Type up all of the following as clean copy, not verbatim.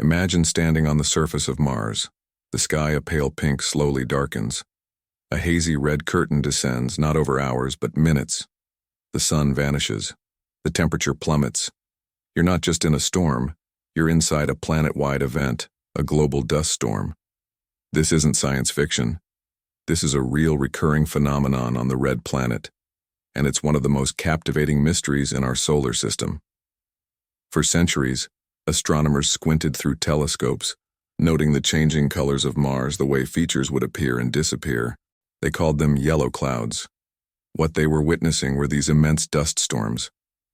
Imagine standing on the surface of Mars. The sky, a pale pink, slowly darkens. A hazy red curtain descends, not over hours, but minutes. The sun vanishes. The temperature plummets. You're not just in a storm, you're inside a planet-wide event, a global dust storm. This isn't science fiction. This is a real recurring phenomenon on the red planet, and it's one of the most captivating mysteries in our solar system. For centuries, astronomers squinted through telescopes, noting the changing colors of Mars, the way features would appear and disappear. They called them yellow clouds. What they were witnessing were these immense dust storms,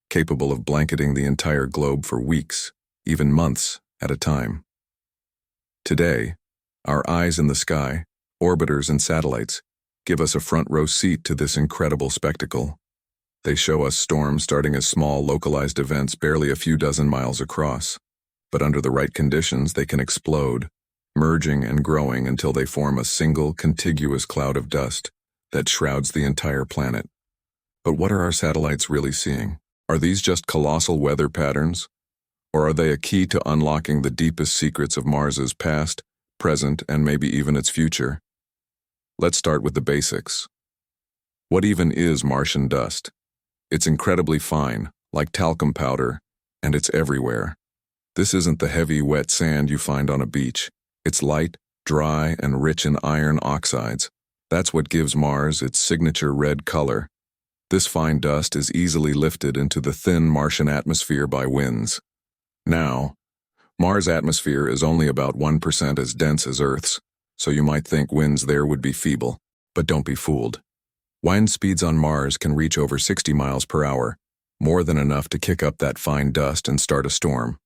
capable of blanketing the entire globe for weeks, even months at a time. Today, our eyes in the sky, orbiters and satellites, give us a front-row seat to this incredible spectacle. They show us storms starting as small, localized events barely a few dozen miles across, but under the right conditions they can explode, merging and growing until they form a single, contiguous cloud of dust that shrouds the entire planet. But what are our satellites really seeing? Are these just colossal weather patterns? Or are they a key to unlocking the deepest secrets of Mars's past, present, and maybe even its future? Let's start with the basics. What even is Martian dust? It's incredibly fine, like talcum powder, and it's everywhere. This isn't the heavy, wet sand you find on a beach. It's light, dry, and rich in iron oxides. That's what gives Mars its signature red color. This fine dust is easily lifted into the thin Martian atmosphere by winds. Now, Mars' atmosphere is only about 1% as dense as Earth's, so you might think winds there would be feeble. But don't be fooled. Wind speeds on Mars can reach over 60 miles per hour, more than enough to kick up that fine dust and start a storm.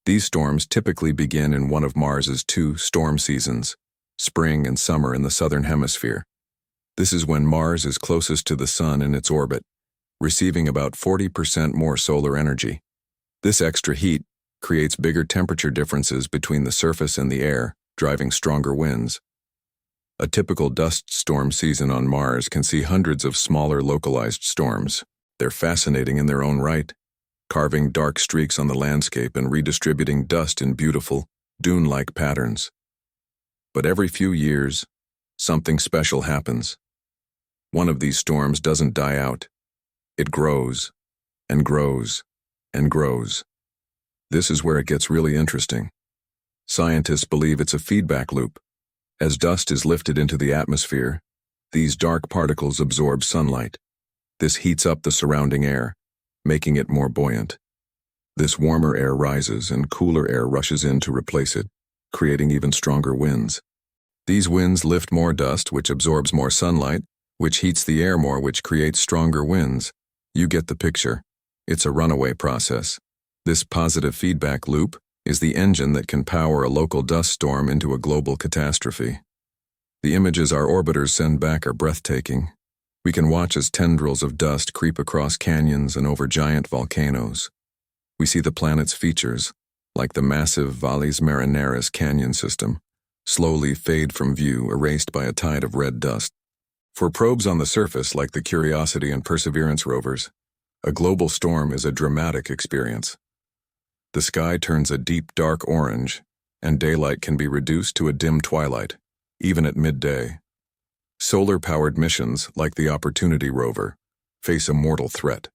These storms typically begin in one of Mars's two storm seasons, spring and summer in the southern hemisphere. This is when Mars is closest to the Sun in its orbit, receiving about 40% more solar energy. This extra heat creates bigger temperature differences between the surface and the air, driving stronger winds. A typical dust storm season on Mars can see hundreds of smaller localized storms. They're fascinating in their own right, carving dark streaks on the landscape and redistributing dust in beautiful, dune-like patterns. But every few years, something special happens. One of these storms doesn't die out. It grows, and grows, and grows. This is where it gets really interesting. Scientists believe it's a feedback loop. As dust is lifted into the atmosphere, these dark particles absorb sunlight. This heats up the surrounding air, making it more buoyant. This warmer air rises and cooler air rushes in to replace it, creating even stronger winds. These winds lift more dust, which absorbs more sunlight, which heats the air more, which creates stronger winds. You get the picture. It's a runaway process. This positive feedback loop is the engine that can power a local dust storm into a global catastrophe. The images our orbiters send back are breathtaking. We can watch as tendrils of dust creep across canyons and over giant volcanoes. We see the planet's features, like the massive Valles Marineris canyon system, slowly fade from view, erased by a tide of red dust. For probes on the surface like the Curiosity and Perseverance rovers, a global storm is a dramatic experience. The sky turns a deep dark orange, and daylight can be reduced to a dim twilight, even at midday. Solar-powered missions, like the Opportunity rover, face a mortal threat.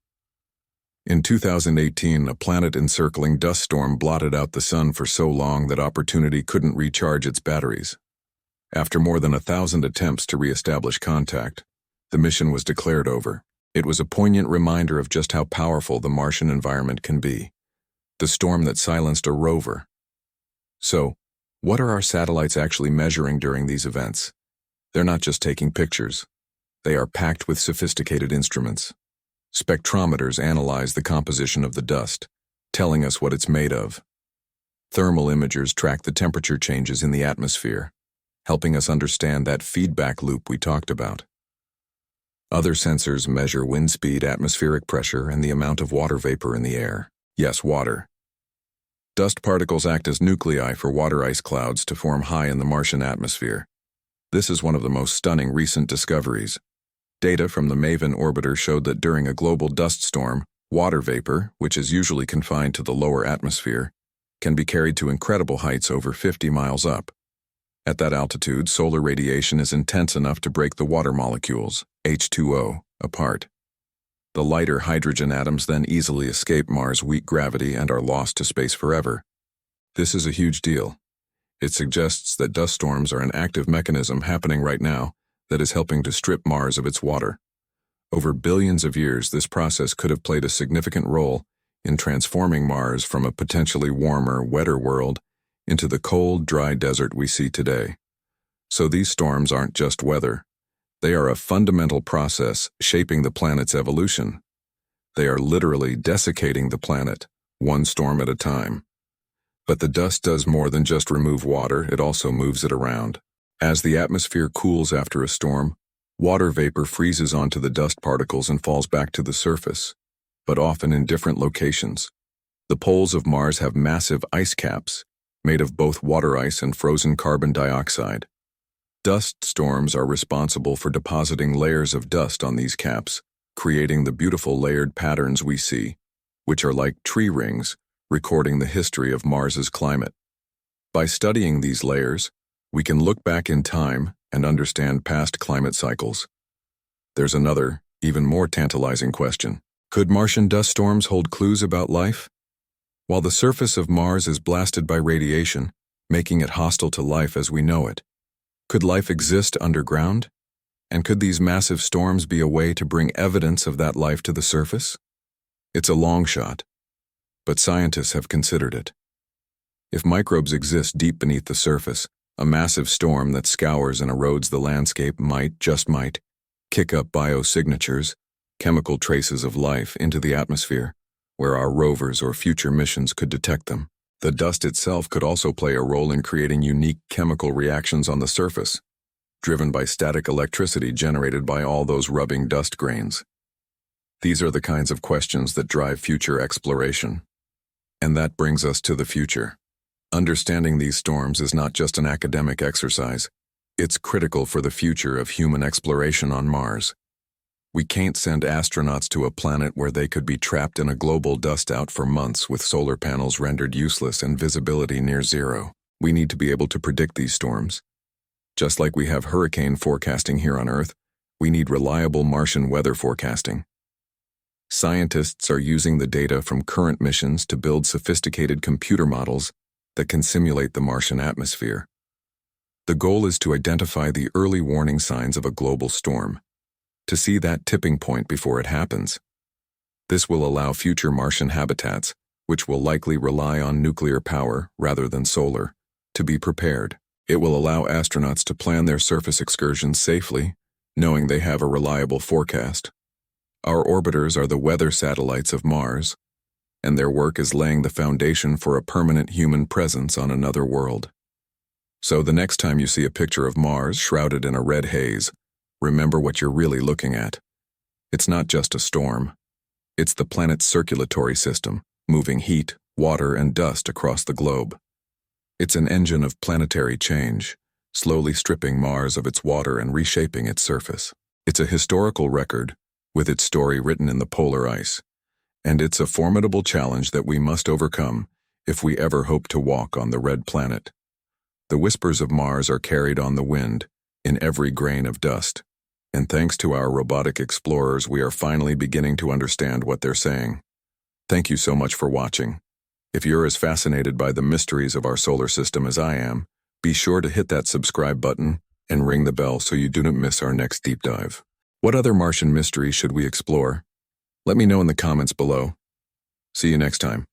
In 2018, a planet-encircling dust storm blotted out the sun for so long that Opportunity couldn't recharge its batteries. After more than 1,000 attempts to re-establish contact, the mission was declared over. It was a poignant reminder of just how powerful the Martian environment can be. The storm that silenced a rover. So, what are our satellites actually measuring during these events? They're not just taking pictures. They are packed with sophisticated instruments. Spectrometers analyze the composition of the dust, telling us what it's made of. Thermal imagers track the temperature changes in the atmosphere, helping us understand that feedback loop we talked about. Other sensors measure wind speed, atmospheric pressure, and the amount of water vapor in the air. Yes, water. Dust particles act as nuclei for water ice clouds to form high in the Martian atmosphere. This is one of the most stunning recent discoveries. Data from the MAVEN orbiter showed that during a global dust storm, water vapor, which is usually confined to the lower atmosphere, can be carried to incredible heights over 50 miles up. At that altitude, solar radiation is intense enough to break the water molecules, H2O, apart. The lighter hydrogen atoms then easily escape Mars' weak gravity and are lost to space forever. This is a huge deal. It suggests that dust storms are an active mechanism happening right now that is helping to strip Mars of its water. Over billions of years, this process could have played a significant role in transforming Mars from a potentially warmer, wetter world into the cold, dry desert we see today. So these storms aren't just weather. They are a fundamental process shaping the planet's evolution. They are literally desiccating the planet, one storm at a time. But the dust does more than just remove water, it also moves it around. As the atmosphere cools after a storm, water vapor freezes onto the dust particles and falls back to the surface, but often in different locations. The poles of Mars have massive ice caps, made of both water ice and frozen carbon dioxide. Dust storms are responsible for depositing layers of dust on these caps, creating the beautiful layered patterns we see, which are like tree rings, recording the history of Mars's climate. By studying these layers, we can look back in time and understand past climate cycles. There's another, even more tantalizing question. Could Martian dust storms hold clues about life? While the surface of Mars is blasted by radiation, making it hostile to life as we know it, could life exist underground? And could these massive storms be a way to bring evidence of that life to the surface? It's a long shot, but scientists have considered it. If microbes exist deep beneath the surface, a massive storm that scours and erodes the landscape might, just might, kick up biosignatures, chemical traces of life, into the atmosphere, where our rovers or future missions could detect them. The dust itself could also play a role in creating unique chemical reactions on the surface, driven by static electricity generated by all those rubbing dust grains. These are the kinds of questions that drive future exploration. And that brings us to the future. Understanding these storms is not just an academic exercise. It's critical for the future of human exploration on Mars. We can't send astronauts to a planet where they could be trapped in a global dust-out for months with solar panels rendered useless and visibility near zero. We need to be able to predict these storms. Just like we have hurricane forecasting here on Earth, we need reliable Martian weather forecasting. Scientists are using the data from current missions to build sophisticated computer models that can simulate the Martian atmosphere. The goal is to identify the early warning signs of a global storm, to see that tipping point before it happens. This will allow future Martian habitats, which will likely rely on nuclear power rather than solar, to be prepared. It will allow astronauts to plan their surface excursions safely, knowing they have a reliable forecast. Our orbiters are the weather satellites of Mars, and their work is laying the foundation for a permanent human presence on another world. So the next time you see a picture of Mars shrouded in a red haze, remember what you're really looking at. It's not just a storm. It's the planet's circulatory system, moving heat, water, and dust across the globe. It's an engine of planetary change, slowly stripping Mars of its water and reshaping its surface. It's a historical record, with its story written in the polar ice, and it's a formidable challenge that we must overcome if we ever hope to walk on the red planet. The whispers of Mars are carried on the wind, in every grain of dust, and thanks to our robotic explorers, we are finally beginning to understand what they're saying. Thank you so much for watching. If you're as fascinated by the mysteries of our solar system as I am, be sure to hit that subscribe button and ring the bell so you don't miss our next deep dive. What other Martian mysteries should we explore? Let me know in the comments below. See you next time.